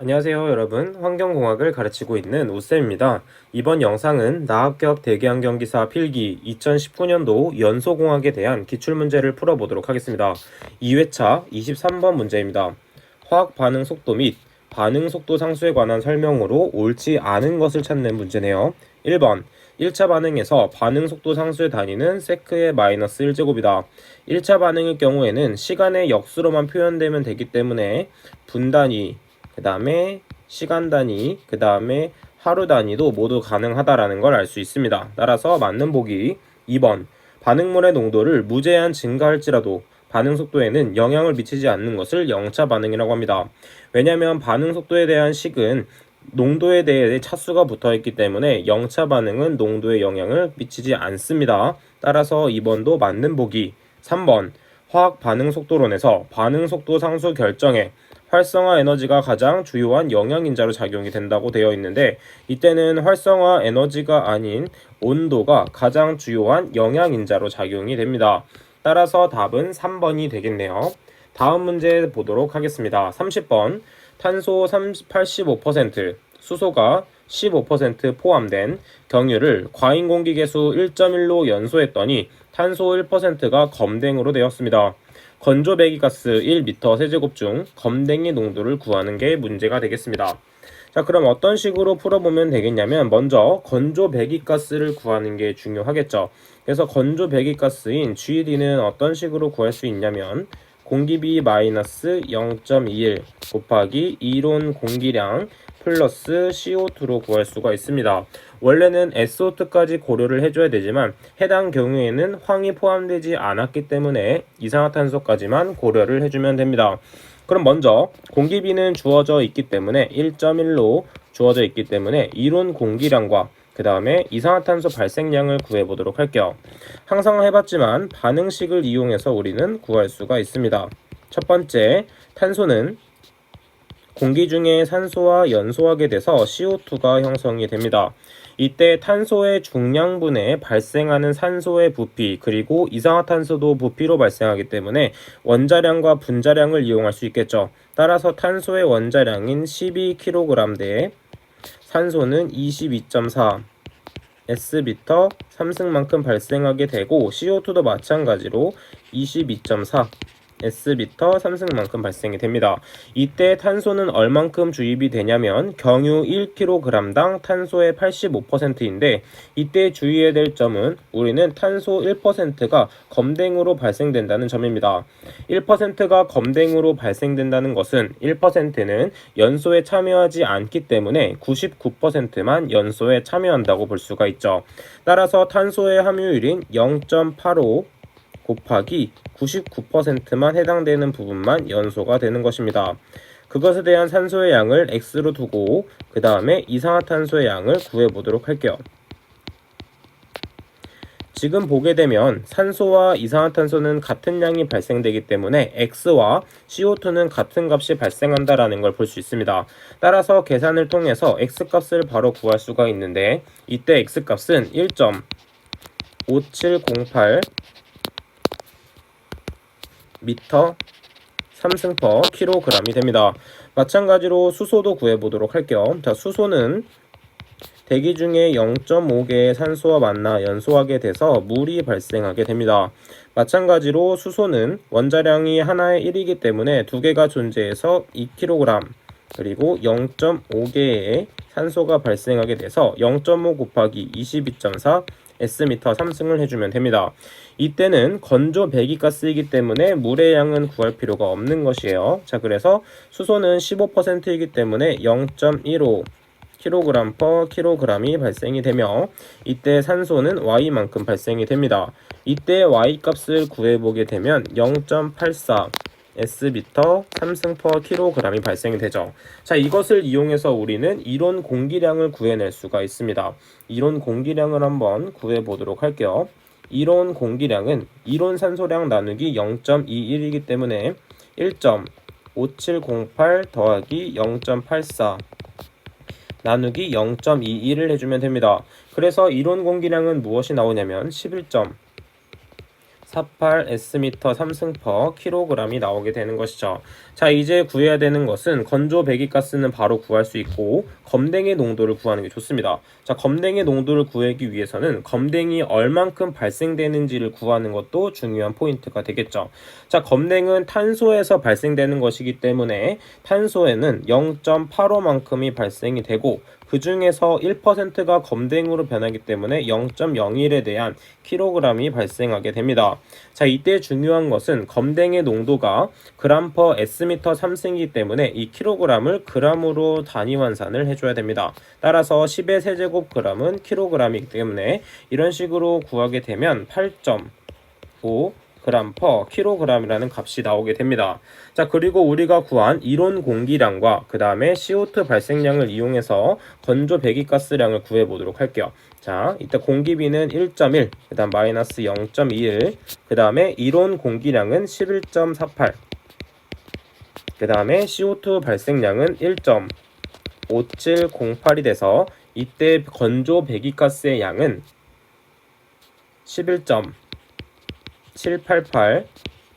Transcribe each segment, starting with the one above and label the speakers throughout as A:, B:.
A: 안녕하세요 여러분, 환경공학을 가르치고 있는 오쌤입니다. 이번 영상은 나합격 대기환경기사 필기 2019년도 연소공학에 대한 기출문제를 풀어보도록 하겠습니다. 2회차 23번 문제입니다. 화학 반응 속도 및 반응 속도 상수에 관한 설명으로 옳지 않은 것을 찾는 문제네요. 1번 1차 반응에서 반응 속도 상수의 단위는 세크의 마이너스 1제곱이다. 1차 반응의 경우에는 시간의 역수로만 표현되면 되기 때문에 분단위, 그 다음에 시간 단위, 그 다음에 하루 단위도 모두 가능하다라는 걸 알 수 있습니다. 따라서 맞는 보기 2번 반응물의 농도를 무제한 증가할지라도 반응 속도에는 영향을 미치지 않는 것을 영차 반응이라고 합니다. 왜냐하면 반응 속도에 대한 식은 농도에 대해 차수가 붙어있기 때문에 영차 반응은 농도에 영향을 미치지 않습니다. 따라서 2번도 맞는 보기. 3번 화학 반응 속도론에서 반응 속도 상수 결정에 활성화 에너지가 가장 주요한 영향인자로 작용이 된다고 되어 있는데, 이때는 활성화 에너지가 아닌 온도가 가장 주요한 영향인자로 작용이 됩니다. 따라서 답은 3번이 되겠네요. 다음 문제 보도록 하겠습니다. 30번 탄소 85%, 수소가 15% 포함된 경유를 과잉공기계수 1.1로 연소했더니 탄소 1%가 검댕으로 되었습니다. 건조 배기가스 1m 세제곱 중 검댕이 농도를 구하는 게 문제가 되겠습니다. 자, 그럼 어떤 식으로 풀어보면 되겠냐면, 먼저 건조 배기가스를 구하는 게 중요하겠죠. 그래서 건조 배기가스인 GD는 어떤 식으로 구할 수 있냐면, 공기비 마이너스 0.21 곱하기 이론 공기량 플러스 CO2로 구할 수가 있습니다. 원래는 SO2까지 고려를 해줘야 되지만 해당 경우에는 황이 포함되지 않았기 때문에 이산화탄소까지만 고려를 해주면 됩니다. 그럼 먼저 공기비는 주어져 있기 때문에 1.1로 주어져 있기 때문에 이론 공기량과 그 다음에 이산화탄소 발생량을 구해보도록 할게요. 항상 해봤지만 반응식을 이용해서 우리는 구할 수가 있습니다. 첫 번째, 탄소는 공기 중에 산소와 연소하게 돼서 CO2가 형성이 됩니다. 이때 탄소의 중량분에 발생하는 산소의 부피, 그리고 이산화탄소도 부피로 발생하기 때문에 원자량과 분자량을 이용할 수 있겠죠. 따라서 탄소의 원자량인 12kg 대 산소는 22.4 S비터 3승만큼 발생하게 되고, CO2도 마찬가지로 22.4 S비터 3승만큼 발생이 됩니다. 이때 탄소는 얼만큼 주입이 되냐면 경유 1kg당 탄소의 85%인데, 이때 주의해야 될 점은 우리는 탄소 1%가 검댕으로 발생된다는 점입니다. 1%가 검댕으로 발생된다는 것은 1%는 연소에 참여하지 않기 때문에 99%만 연소에 참여한다고 볼 수가 있죠. 따라서 탄소의 함유율인 0.85 곱하기 99%만 해당되는 부분만 연소가 되는 것입니다. 그것에 대한 산소의 양을 X로 두고 그 다음에 이산화탄소의 양을 구해보도록 할게요. 지금 보게 되면 산소와 이산화탄소는 같은 양이 발생되기 때문에 X와 CO2는 같은 값이 발생한다라는 걸 볼 수 있습니다. 따라서 계산을 통해서 X값을 바로 구할 수가 있는데, 이때 X값은 1.5708 미터 3승 퍼 킬로그램이 됩니다. 마찬가지로 수소도 구해보도록 할게요. 자, 수소는 대기 중에 0.5개의 산소와 만나 연소하게 돼서 물이 발생하게 됩니다. 마찬가지로 수소는 원자량이 하나의 1이기 때문에 두 개가 존재해서 2kg, 그리고 0.5개의 산소가 발생하게 돼서 0.5 곱하기 22.4 S미터 3승을 해주면 됩니다. 이때는 건조 배기가스이기 때문에 물의 양은 구할 필요가 없는 것이에요. 자, 그래서 수소는 15%이기 때문에 0.15 kg per kg이 발생이 되며, 이때 산소는 Y만큼 발생이 됩니다. 이때 Y 값을 구해보게 되면 0.84 S비터 3승 per kg이 발생이 되죠. 자, 이것을 이용해서 우리는 이론 공기량을 구해낼 수가 있습니다. 이론 공기량을 한번 구해보도록 할게요. 이론 공기량은 이론 산소량 나누기 0.21이기 때문에 1.5708 더하기 0.84 나누기 0.21을 해주면 됩니다. 그래서 이론 공기량은 무엇이 나오냐면 11.3 1.48 S미터 3승/kg이 나오게 되는 것이죠. 자, 이제 구해야 되는 것은 건조 배기가스는 바로 구할 수 있고 검댕의 농도를 구하는 게 좋습니다. 자, 검댕의 농도를 구하기 위해서는 검댕이 얼만큼 발생되는지를 구하는 것도 중요한 포인트가 되겠죠. 자, 검댕은 탄소에서 발생되는 것이기 때문에 탄소에는 0.85만큼이 발생이 되고 그 중에서 1%가 검댕으로 변하기 때문에 0.01에 대한 kg이 발생하게 됩니다. 자, 이때 중요한 것은 검댕의 농도가 g/S미터 3승이기 때문에 이 kg을 g으로 단위 환산을 해줘야 됩니다. 따라서 10의 세제곱 g은 kg이기 때문에 이런 식으로 구하게 되면 8.5 g/kg이라는 값이 나오게 됩니다. 자, 그리고 우리가 구한 이론 공기량과 그 다음에 CO2 발생량을 이용해서 건조 배기가스량을 구해보도록 할게요. 자, 이때 공기비는 1.1, 그 다음 마이너스 0.21, 그 다음에 이론 공기량은 11.48, 그 다음에 CO2 발생량은 1.5708이 돼서 이때 건조 배기가스의 양은 11.788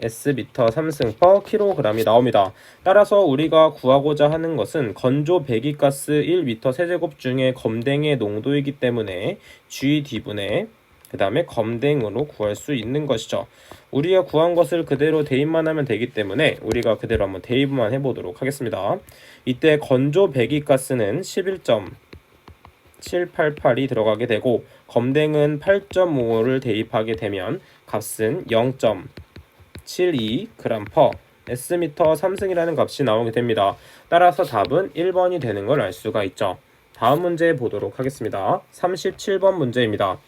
A: S미터 3승/kg이 나옵니다. 따라서 우리가 구하고자 하는 것은 건조 배기가스 1m 세제곱 중에 검댕의 농도이기 때문에 GD분의 그 다음에 검댕으로 구할 수 있는 것이죠. 우리가 구한 것을 그대로 대입만 하면 되기 때문에 우리가 그대로 한번 대입만 해보도록 하겠습니다. 이때 건조 배기가스는 11.788이 들어가게 되고 검댕은 8.5를 대입하게 되면 값은 0.72g/S미터 3승이라는 값이 나오게 됩니다. 따라서 답은 1번이 되는 걸 알 수가 있죠. 다음 문제 보도록 하겠습니다. 37번 문제입니다.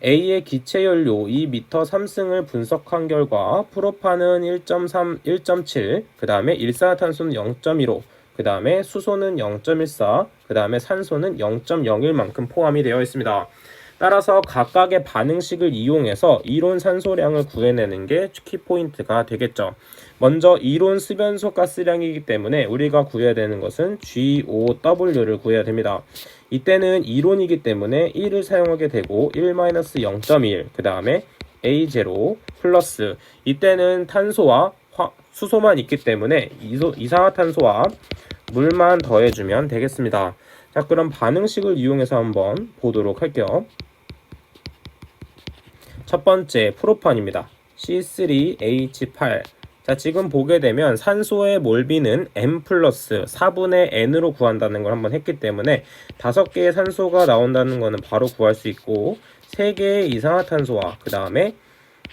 A: A의 기체연료 2m 3승을 분석한 결과 프로판은 1.3, 1.7, 그 다음에 일산화탄소는 0.15, 그 다음에 수소는 0.14, 그 다음에 산소는 0.01만큼 포함이 되어 있습니다. 따라서 각각의 반응식을 이용해서 이론 산소량을 구해내는 게 키포인트가 되겠죠. 먼저 이론 습연소 가스량이기 때문에 우리가 구해야 되는 것은 GOW를 구해야 됩니다. 이때는 이론이기 때문에 1을 사용하게 되고 1-0.1, 그 다음에 A0 플러스 이때는 탄소와 수소만 있기 때문에 이산화탄소와 물만 더해주면 되겠습니다. 자, 그럼 반응식을 이용해서 한번 보도록 할게요. 첫 번째 프로판입니다. C3H8. 자, 지금 보게 되면 산소의 몰비는 M 플러스 4분의 N으로 구한다는 걸 한번 했기 때문에 5개의 산소가 나온다는 거는 바로 구할 수 있고 3개의 이산화탄소와 그 다음에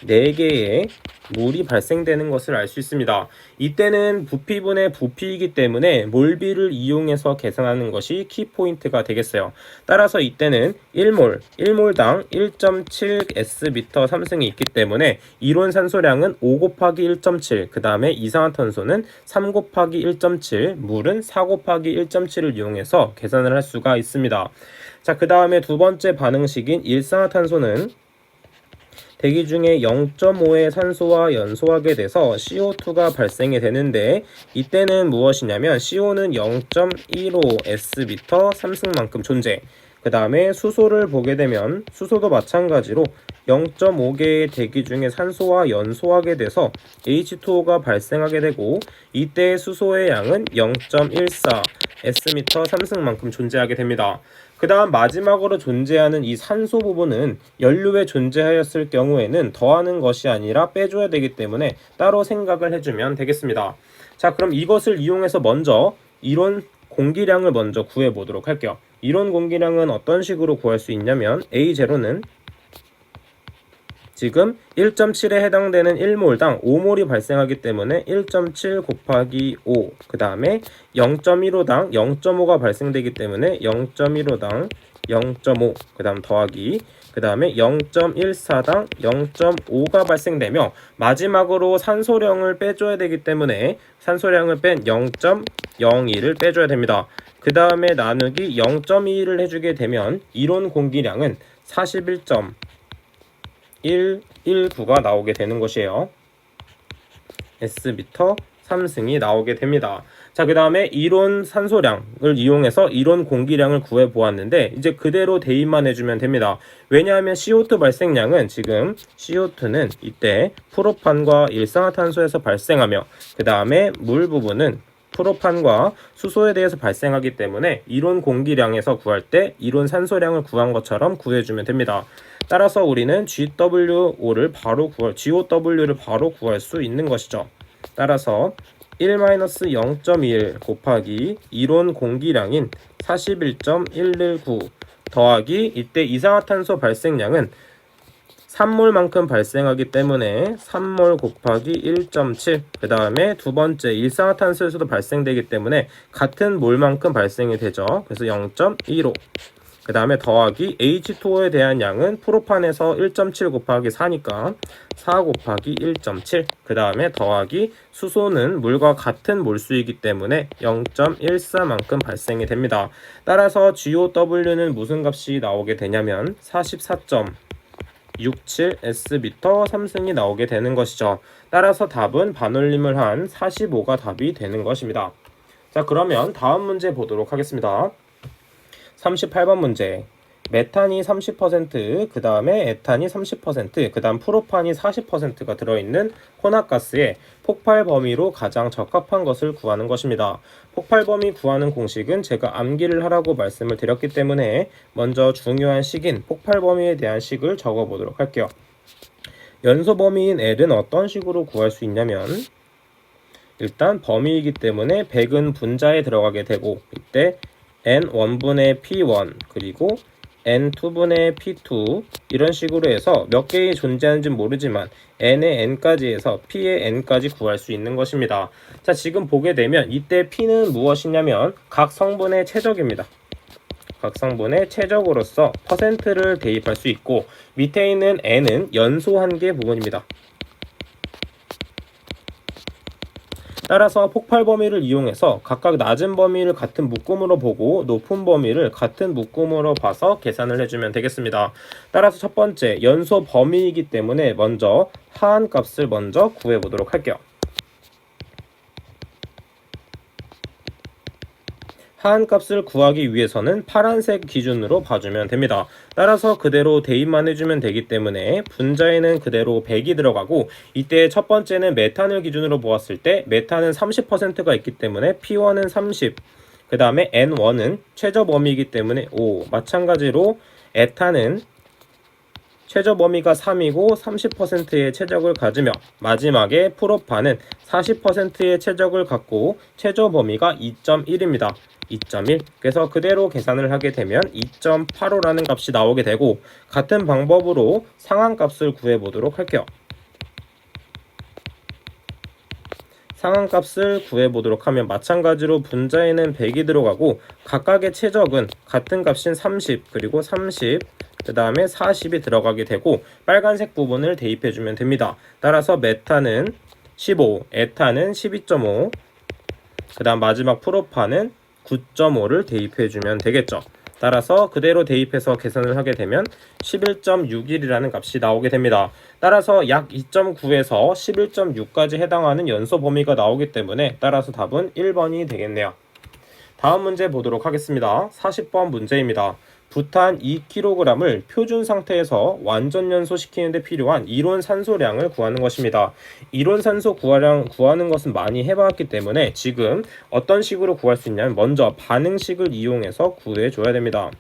A: 4개의 물이 발생되는 것을 알 수 있습니다. 이때는 부피분의 부피이기 때문에 몰비를 이용해서 계산하는 것이 키포인트가 되겠어요. 따라서 이때는 1몰당 1.7 S미터 3승이 있기 때문에 이론 산소량은 5 곱하기 1.7, 그 다음에 이산화탄소는 3 곱하기 1.7, 물은 4 곱하기 1.7을 이용해서 계산을 할 수가 있습니다. 자, 그 다음에 두 번째 반응식인 일산화탄소는 대기 중에 0.5의 산소와 연소하게 돼서 CO2가 발생이 되는데 이때는 무엇이냐면 CO는 0.15 S미터 3승만큼 존재. 그 다음에 수소를 보게 되면 수소도 마찬가지로 0.5개의 대기 중에 산소와 연소하게 돼서 H2O가 발생하게 되고 이때 수소의 양은 0.14 S미터 3승만큼 존재하게 됩니다. 그 다음 마지막으로 존재하는 이 산소 부분은 연료에 존재하였을 경우에는 더하는 것이 아니라 빼줘야 되기 때문에 따로 생각을 해주면 되겠습니다. 자, 그럼 이것을 이용해서 먼저 이론 공기량을 먼저 구해보도록 할게요. 이론 공기량은 어떤 식으로 구할 수 있냐면 A0는 지금 1.7에 해당되는 1몰당 5몰이 발생하기 때문에 1.7 곱하기 5, 그 다음에 0.15당 0.5가 발생되기 때문에 0.15당 0.5, 그 다음 더하기, 그 다음에 0.14당 0.5가 발생되며 마지막으로 산소량을 빼줘야 되기 때문에 산소량을 뺀 0.02를 빼줘야 됩니다. 그 다음에 나누기 0.2를 해주게 되면 이론 공기량은 41.119가 나오게 되는 것이에요. 27Sm 3승이 나오게 됩니다. 자, 그 다음에 이론 산소량을 이용해서 이론 공기량을 구해 보았는데 이제 그대로 대입만 해주면 됩니다. 왜냐하면 CO2 발생량은 지금 CO2는 이때 프로판과 일산화탄소에서 발생하며 그 다음에 물 부분은 프로판과 수소에 대해서 발생하기 때문에 이론 공기량에서 구할 때 이론 산소량을 구한 것처럼 구해주면 됩니다. 따라서 우리는 GW를 바로 구할 수 있는 것이죠. 따라서 1-0.21 곱하기 이론 공기량인 41.119 더하기 이때 이산화탄소 발생량은 3몰만큼 발생하기 때문에 3몰 곱하기 1.7 그 다음에 두 번째 일산화탄소에서도 발생되기 때문에 같은 몰만큼 발생이 되죠. 그래서 0.15 그 다음에 더하기 H2O에 대한 양은 프로판에서 1.7 곱하기 4니까 4 곱하기 1.7 그 다음에 더하기 수소는 물과 같은 몰수이기 때문에 0.14만큼 발생이 됩니다. 따라서 GOW는 무슨 값이 나오게 되냐면 44.67Sm 3승이 나오게 되는 것이죠. 따라서 답은 반올림을 한 45가 답이 되는 것입니다. 자, 그러면 다음 문제 보도록 하겠습니다. 38번 문제. 메탄이 30%, 그 다음에 에탄이 30%, 그 다음 프로판이 40%가 들어있는 혼합가스의 폭발 범위로 가장 적합한 것을 구하는 것입니다. 폭발 범위 구하는 공식은 제가 암기를 하라고 말씀을 드렸기 때문에 먼저 중요한 식인 폭발 범위에 대한 식을 적어 보도록 할게요. 연소 범위인 L은 어떤 식으로 구할 수 있냐면 일단 범위이기 때문에 100은 분자에 들어가게 되고 이때 N1분의 P1 그리고 N2분의 P2 이런 식으로 해서 몇 개의 존재하는지는 모르지만 N의 N까지 해서 P의 N까지 구할 수 있는 것입니다. 자, 지금 보게 되면 이때 P는 무엇이냐면 각 성분의 최적입니다. 각 성분의 최적으로서 퍼센트를 대입할 수 있고 밑에 있는 N은 연소 한계 부분입니다. 따라서 폭발 범위를 이용해서 각각 낮은 범위를 같은 묶음으로 보고 높은 범위를 같은 묶음으로 봐서 계산을 해주면 되겠습니다. 따라서 첫 번째 연소 범위이기 때문에 먼저 하한 값을 먼저 구해보도록 할게요. 하한 값을 구하기 위해서는 파란색 기준으로 봐주면 됩니다. 따라서 그대로 대입만 해주면 되기 때문에 분자에는 그대로 100이 들어가고 이때 첫 번째는 메탄을 기준으로 보았을 때 메탄은 30%가 있기 때문에 P1은 30, 그 다음에 N1은 최저 범위이기 때문에 5, 마찬가지로 에탄은 최저 범위가 3이고 30%의 최적을 가지며 마지막에 프로판은 40%의 최적을 갖고 최저 범위가 2.1입니다. 2.1 그래서 그대로 계산을 하게 되면 2.85라는 값이 나오게 되고 같은 방법으로 상한값을 구해보도록 할게요. 상한값을 구해보도록 하면 마찬가지로 분자에는 100이 들어가고 각각의 최적은 같은 값인 30 그리고 30 그 다음에 40이 들어가게 되고 빨간색 부분을 대입해주면 됩니다. 따라서 메탄은 15, 에탄은 12.5 그 다음 마지막 프로판은 9.5를 대입해주면 되겠죠. 따라서 그대로 대입해서 계산을 하게 되면 11.61이라는 값이 나오게 됩니다. 따라서 약 2.9에서 11.6까지 해당하는 연소 범위가 나오기 때문에 따라서 답은 1번이 되겠네요. 다음 문제 보도록 하겠습니다. 40번 문제입니다. 부탄 2kg을 표준 상태에서 완전 연소시키는 데 필요한 이론 산소량을 구하는 것입니다. 이론 산소 구하는 것은 많이 해봤기 때문에 지금 어떤 식으로 구할 수 있냐면 먼저 반응식을 이용해서 구해줘야 됩니다.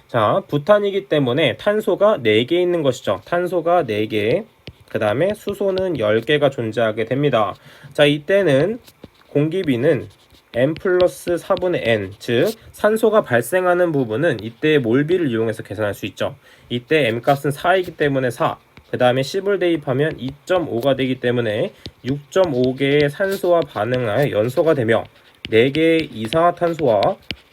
A: 자, 부탄이기 때문에 탄소가 4개 있는 것이죠. 탄소가 4개, 그 다음에 수소는 10개가 존재하게 됩니다. 자, 이때는 공기비는 n 플러스 4분의 n, 즉 산소가 발생하는 부분은 이때 몰비를 이용해서 계산할 수 있죠. 이때 m값은 4이기 때문에 4, 그 다음에 10을 대입하면 2.5가 되기 때문에 6.5개의 산소와 반응하여 연소가 되며 4개의 이산화탄소와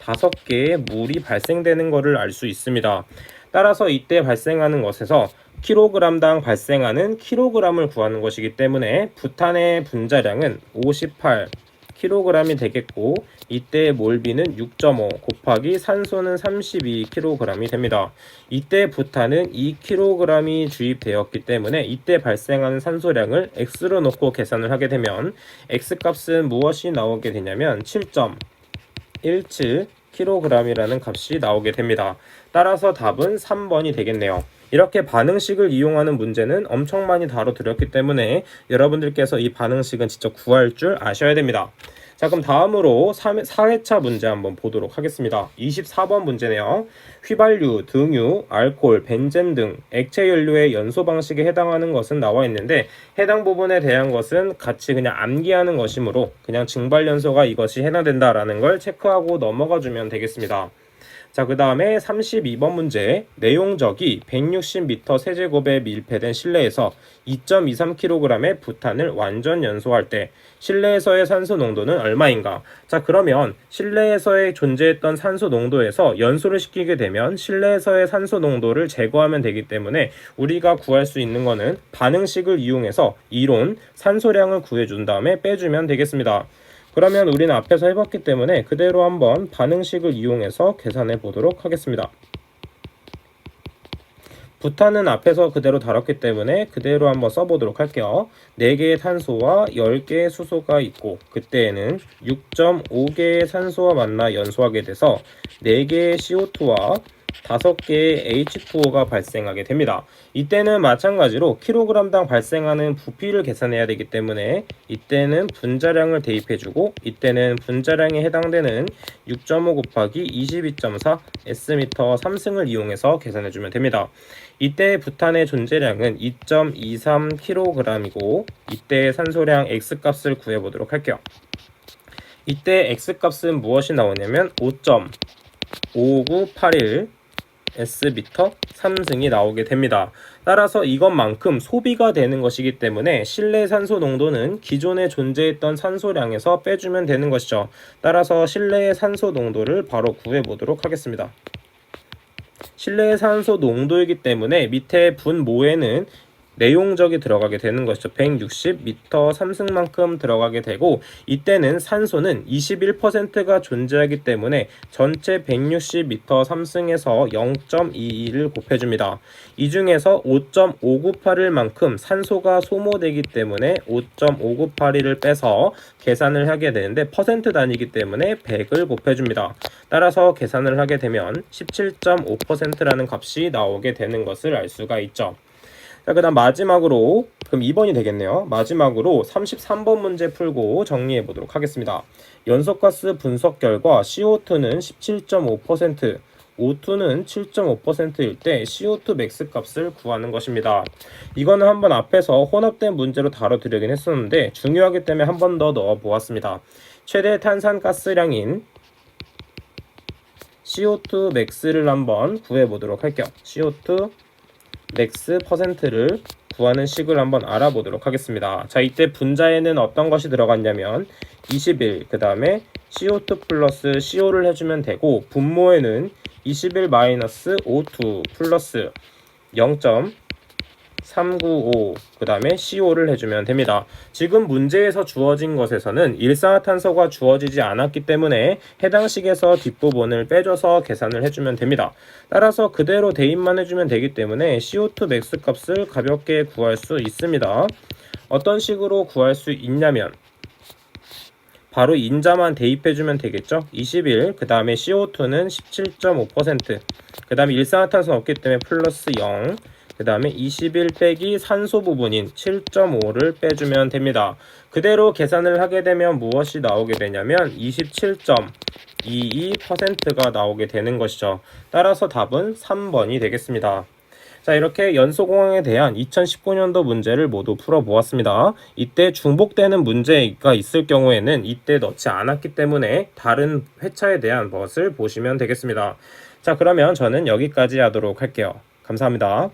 A: 5개의 물이 발생되는 것을 알 수 있습니다. 따라서 이때 발생하는 것에서 kg당 발생하는 kg을 구하는 것이기 때문에 부탄의 분자량은 58 kg이 되겠고, 이때 몰비는 6.5 곱하기 산소는 32kg이 됩니다. 이때 부탄은 2kg이 주입되었기 때문에 이때 발생하는 산소량을 x로 놓고 계산을 하게 되면 x값은 무엇이 나오게 되냐면 7.17kg이라는 값이 나오게 됩니다. 따라서 답은 3번이 되겠네요. 이렇게 반응식을 이용하는 문제는 엄청 많이 다뤄드렸기 때문에 여러분들께서 이 반응식은 직접 구할 줄 아셔야 됩니다. 자, 그럼 다음으로 4회차 문제 한번 보도록 하겠습니다. 24번 문제네요. 휘발유, 등유, 알코올, 벤젠 등 액체 연료의 연소 방식에 해당하는 것은 나와 있는데, 해당 부분에 대한 것은 같이 그냥 암기하는 것이므로 그냥 증발 연소가 이것이 해당된다라는 걸 체크하고 넘어가 주면 되겠습니다. 자, 그 다음에 32번 문제. 내용적이 160m 세제곱에 밀폐된 실내에서 2.23kg의 부탄을 완전 연소할 때 실내에서의 산소 농도는 얼마인가? 자, 그러면 실내에서의 존재했던 산소 농도에서 연소를 시키게 되면 실내에서의 산소 농도를 제거하면 되기 때문에 우리가 구할 수 있는 거는 반응식을 이용해서 이론 산소량을 구해준 다음에 빼주면 되겠습니다. 그러면 우리는 앞에서 해봤기 때문에 그대로 한번 반응식을 이용해서 계산해 보도록 하겠습니다. 부탄은 앞에서 그대로 다뤘기 때문에 그대로 한번 써보도록 할게요. 4개의 탄소와 10개의 수소가 있고, 그때에는 6.5개의 산소와 만나 연소하게 돼서 4개의 CO2와 5개의 H2O가 발생하게 됩니다. 이때는 마찬가지로 kg당 발생하는 부피를 계산해야 되기 때문에 이때는 분자량을 대입해주고, 이때는 분자량에 해당되는 6.5 곱하기 22.4 S미터 3승을 이용해서 계산해주면 됩니다. 이때 부탄의 존재량은 2.23kg이고 이때 산소량 X값을 구해보도록 할게요. 이때 X값은 무엇이 나오냐면 5.5981 S미터 3승이 나오게 됩니다. 따라서 이것만큼 소비가 되는 것이기 때문에 실내 산소 농도는 기존에 존재했던 산소량에서 빼주면 되는 것이죠. 따라서 실내의 산소 농도를 바로 구해보도록 하겠습니다. 실내의 산소 농도이기 때문에 밑에 분모에는 내용적이 들어가게 되는 것이죠. 160m 3승만큼 들어가게 되고, 이때는 산소는 21%가 존재하기 때문에 전체 160m 3승에서 0.22를 곱해줍니다. 이 중에서 5.598일만큼 산소가 소모되기 때문에 5.598일을 빼서 계산을 하게 되는데 퍼센트 단위이기 때문에 100을 곱해줍니다. 따라서 계산을 하게 되면 17.5%라는 값이 나오게 되는 것을 알 수가 있죠. 자, 그 다음 마지막으로, 그럼 2번이 되겠네요. 마지막으로 33번 문제 풀고 정리해 보도록 하겠습니다. 연소가스 분석 결과 CO2는 17.5%, O2는 7.5%일 때 CO2 맥스 값을 구하는 것입니다. 이거는 한번 앞에서 혼합된 문제로 다뤄드리긴 했었는데 중요하기 때문에 한 번 더 넣어 보았습니다. 최대 탄산가스량인 CO2 맥스를 한번 구해 보도록 할게요. CO2 맥스 퍼센트를 구하는 식을 한번 알아보도록 하겠습니다. 자, 이때 분자에는 어떤 것이 들어갔냐면 21, 그 다음에 CO2 플러스 CO를 해주면 되고, 분모에는 21 마이너스 O2 플러스 0.395, 그 다음에 CO를 해주면 됩니다. 지금 문제에서 주어진 것에서는 일산화탄소가 주어지지 않았기 때문에 해당 식에서 뒷부분을 빼줘서 계산을 해주면 됩니다. 따라서 그대로 대입만 해주면 되기 때문에 CO2 맥스 값을 가볍게 구할 수 있습니다. 어떤 식으로 구할 수 있냐면 바로 인자만 대입해주면 되겠죠. 21, 그 다음에 CO2는 17.5%, 그 다음에 일산화탄소는 없기 때문에 플러스 0, 그 다음에 21 빼기 산소 부분인 7.5를 빼주면 됩니다. 그대로 계산을 하게 되면 무엇이 나오게 되냐면 27.22%가 나오게 되는 것이죠. 따라서 답은 3번이 되겠습니다. 자, 이렇게 연소공항에 대한 2019년도 문제를 모두 풀어보았습니다. 이때 중복되는 문제가 있을 경우에는 이때 넣지 않았기 때문에 다른 회차에 대한 것을 보시면 되겠습니다. 자, 그러면 저는 여기까지 하도록 할게요. 감사합니다.